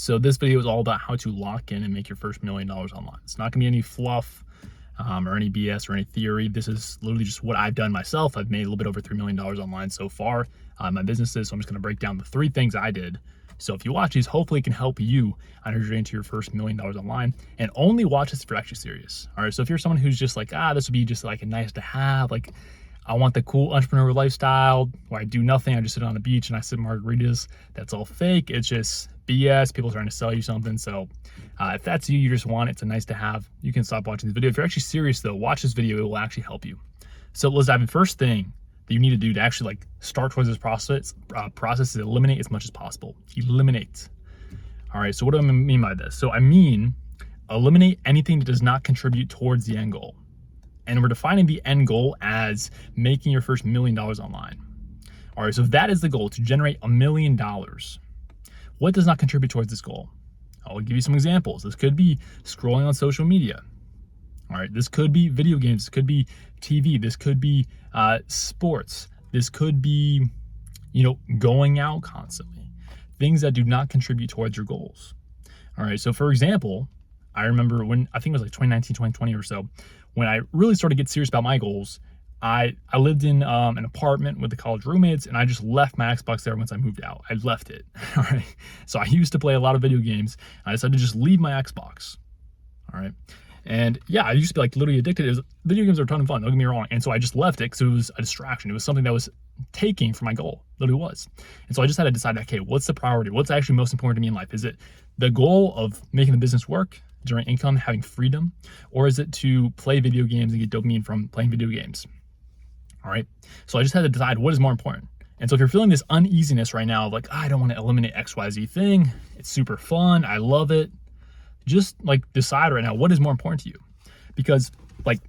So this video is all about how to lock in and make your first $1 million online. It's not gonna be any fluff or any BS or any theory. This is literally just what I've done myself. I've made a little bit over $3 million online so far in my businesses. So I'm just gonna break down the 3 things I did. So if you watch these, hopefully it can help you on your journey to your first $1 million online, and only watch this if you're actually serious. All right, so if you're someone who's just like, this would be just like a nice to have, like I want the cool entrepreneur lifestyle where I do nothing, I just sit on the beach and I sip margaritas, that's all fake. It's just BS, people trying to sell you something. So if that's you just want it, it's a nice to have, you can stop watching this video. If you're actually serious though, watch this video, it will actually help you. So let's dive in. First thing that you need to do to actually like start towards this process is eliminate as much as possible. Eliminate. All right, so what do I mean by this? So I mean, eliminate anything that does not contribute towards the end goal. And we're defining the end goal as making your first $1 million online. All right, so if that is the goal, to generate $1 million, what does not contribute towards this goal? I'll give you some examples. This could be scrolling on social media. All right, this could be video games, this could be TV, this could be sports, this could be, going out constantly. Things that do not contribute towards your goals. All right, so for example, I remember when, I think it was like 2019, 2020 or so, when I really started to get serious about my goals, I lived in an apartment with the college roommates, and I just left my Xbox there once I moved out. I left it, all right? So I used to play a lot of video games. I decided to just leave my Xbox, all right? And yeah, I used to be like literally addicted. Video games are a ton of fun, don't get me wrong. And so I just left it because it was a distraction. It was something that was taking from my goal, literally was. And so I just had to decide, okay, what's the priority? What's actually most important to me in life? Is it the goal of making the business work, generate income, having freedom? Or is it to play video games and get dopamine from playing video games? All right. So I just had to decide what is more important. And so if you're feeling this uneasiness right now of like, I don't want to eliminate XYZ thing, it's super fun, I love it, just like decide right now what is more important to you. Because like,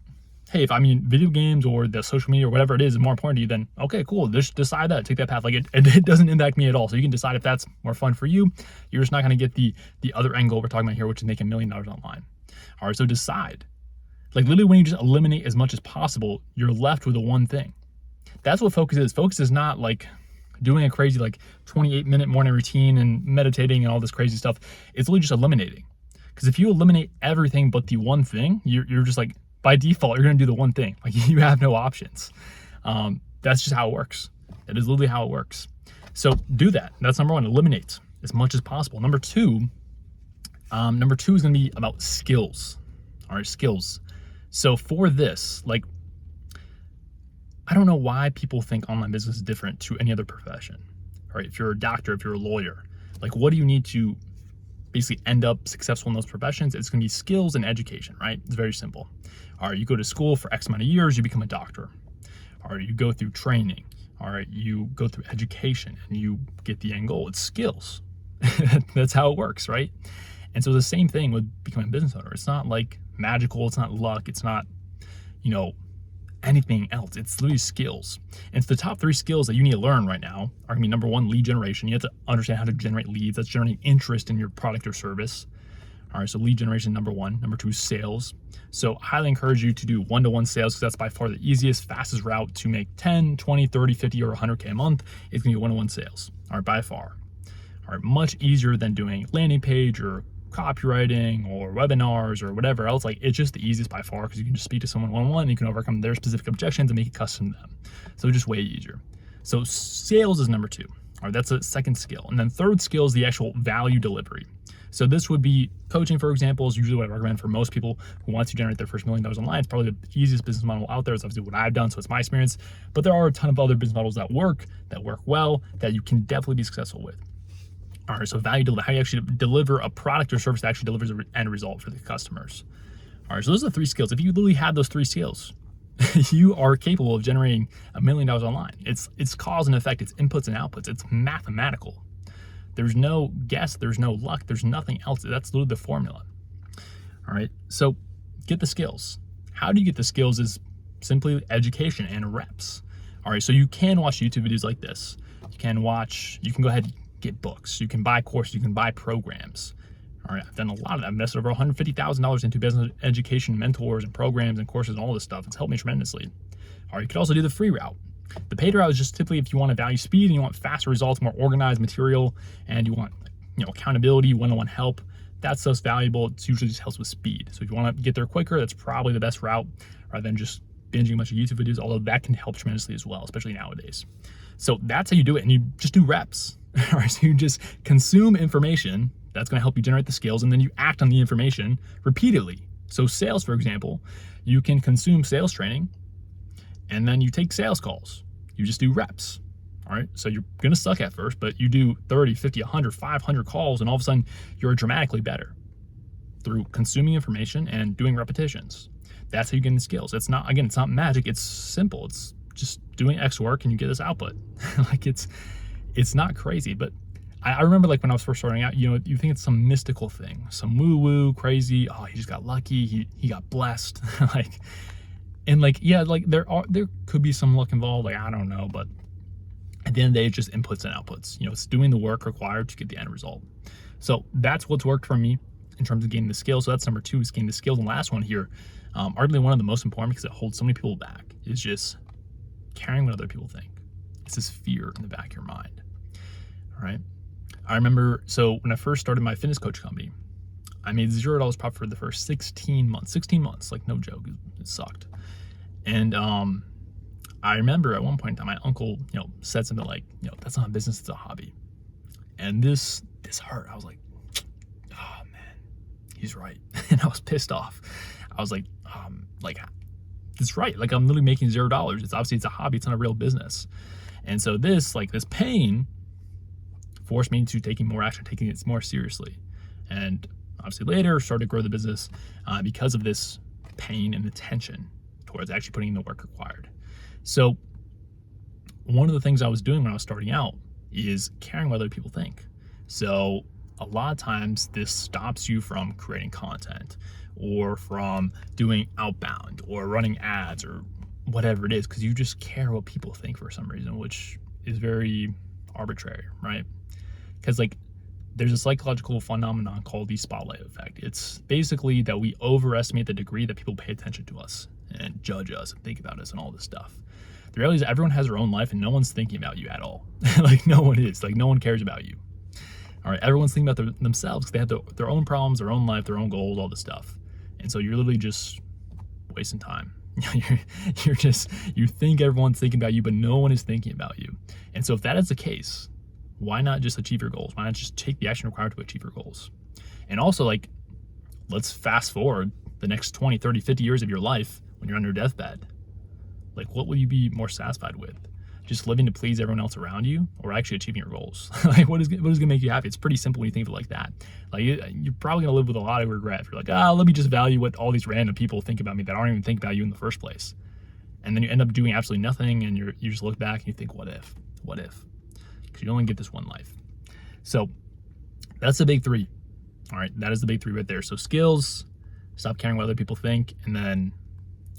hey, if video games or the social media or whatever it is more important to you, then okay, cool, just decide that, take that path. Like it doesn't impact me at all. So you can decide if that's more fun for you. You're just not going to get the other end goal we're talking about here, which is making $1 million online. All right, so decide. Like literally when you just eliminate as much as possible, you're left with the one thing. That's what focus is. Focus is not like doing a crazy like 28-minute morning routine and meditating and all this crazy stuff. It's literally just eliminating. Because if you eliminate everything but the one thing, you're just like, by default, you're going to do the one thing. Like you have no options. That's just how it works. That is literally how it works. So do that. That's number one, eliminate as much as possible. Number two is going to be about skills. All right, skills. So for this, like, I don't know why people think online business is different to any other profession. All right, if you're a doctor, if you're a lawyer, like what do you need to basically end up successful in those professions? It's going to be skills and education, right? It's very simple. All right, you go to school for X amount of years, you become a doctor. All right, you go through training. All right, you go through education and you get the end goal. It's skills. That's how it works, right? And so the same thing with becoming a business owner. It's not like magical, it's not luck, it's not, anything else. It's literally skills. And so the top 3 skills that you need to learn right now are gonna be number 1, lead generation. You have to understand how to generate leads. That's generating interest in your product or service. All right, so lead generation, number 1. Number 2, sales. So I highly encourage you to do one-to-one sales because that's by far the easiest, fastest route to make 10, 20, 30, 50, or 100K a month. It's gonna be one-to-one sales, all right, by far. All right, much easier than doing landing page or copywriting or webinars or whatever else. Like it's just the easiest by far because you can just speak to someone one-on-one and you can overcome their specific objections and make it custom to them. So just way easier. So sales is number 2. All right, that's a second skill. And then third skill is the actual value delivery. So this would be coaching, for example, is usually what I recommend for most people who want to generate their first $1 million online. It's probably the easiest business model out there. It's obviously what I've done, so it's my experience. But there are a ton of other business models that work well, that you can definitely be successful with. All right, so value delivery, how you actually deliver a product or service that actually delivers an end result for the customers. All right, so those are the 3 skills. If you literally have those 3 skills, you are capable of generating $1 million online. It's cause and effect, it's inputs and outputs, it's mathematical. There's no guess, there's no luck, there's nothing else. That's literally the formula. All right, so get the skills. How do you get the skills is simply education and reps. All right, so you can watch YouTube videos like this. You can go ahead and get books, you can buy courses, you can buy programs. All right, I've done a lot of that. I've invested over $150,000 into business education, mentors and programs and courses and all this stuff. It's helped me tremendously. All right, you could also do the free route. The paid route is just typically if you want to value speed and you want faster results, more organized material, and you want accountability, one-on-one help. That stuff's valuable. It usually just helps with speed. So if you want to get there quicker, that's probably the best route rather than just binging a bunch of YouTube videos, although that can help tremendously as well, especially nowadays. So that's how you do it. And you just do reps. All right, so you just consume information that's going to help you generate the skills, and then you act on the information repeatedly. So sales, for example, you can consume sales training and then you take sales calls. You just do reps. All right, so you're going to suck at first, but you do 30, 50, 100, 500 calls, and all of a sudden you're dramatically better through consuming information and doing repetitions. That's how you get the skills. It's not magic. It's simple. It's just doing X work and you get this output. Like it's not crazy, but I remember like when I was first starting out, you think it's some mystical thing, some woo-woo crazy. Oh, he just got lucky. He got blessed. There could be some luck involved. Like, I don't know, but at the end of the day, it's just inputs and outputs. It's doing the work required to get the end result. So that's what's worked for me in terms of gaining the skills. So that's number 2, is gaining the skills. And the last one here, arguably one of the most important because it holds so many people back, is just caring what other people think. It's this fear in the back of your mind. All right. I remember, so when I first started my fitness coach company, I made $0 profit for the first 16 months, like no joke, it sucked. And I remember at one point in time, my uncle, said something like, that's not a business, it's a hobby. And this hurt. I was like, oh man, he's right. And I was pissed off. I was like, that's right. Like, I'm literally making $0. It's a hobby. It's not a real business. And so this pain forced me into taking more action, taking it more seriously. And obviously later started to grow the business because of this pain and the tension towards actually putting in the work required. So one of the things I was doing when I was starting out is caring what other people think. So a lot of times this stops you from creating content or from doing outbound or running ads or whatever it is, because you just care what people think for some reason, which is very arbitrary, right? Because there's a psychological phenomenon called the spotlight effect. It's basically that we overestimate the degree that people pay attention to us and judge us and think about us and all this stuff. The reality is everyone has their own life and no one's thinking about you at all. No one is. No one cares about you. All right, everyone's thinking about themselves because they have their own problems, their own life, their own goals, all this stuff. And so you're literally just wasting time. You think everyone's thinking about you, but no one is thinking about you. And so if that is the case, why not just achieve your goals? Why not just take the action required to achieve your goals? And also, let's fast forward the next 20, 30, 50 years of your life when you're on your deathbed. What will you be more satisfied with? Just living to please everyone else around you, or actually achieving your goals? What is going to make you happy? It's pretty simple when you think of it like that. You're probably going to live with a lot of regret. If you're like, let me just value what all these random people think about me that aren't even thinking about you in the first place. And then you end up doing absolutely nothing, and you just look back and you think, what if? Because you only get this one life. So that's the big 3. All right, that is the big 3 right there. So skills, stop caring what other people think, and then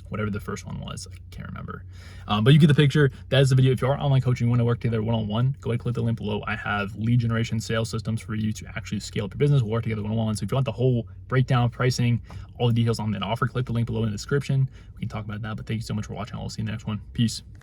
whatever the first one was, I can't remember. But you get the picture. That is the video. If you are online coaching, you want to work together one-on-one, go ahead and click the link below. I have lead generation sales systems for you to actually scale up your business. We'll work together one-on-one. So if you want the whole breakdown, pricing, all the details on that offer, click the link below in the description. We can talk about that. But thank you so much for watching. I'll see you in the next one. Peace.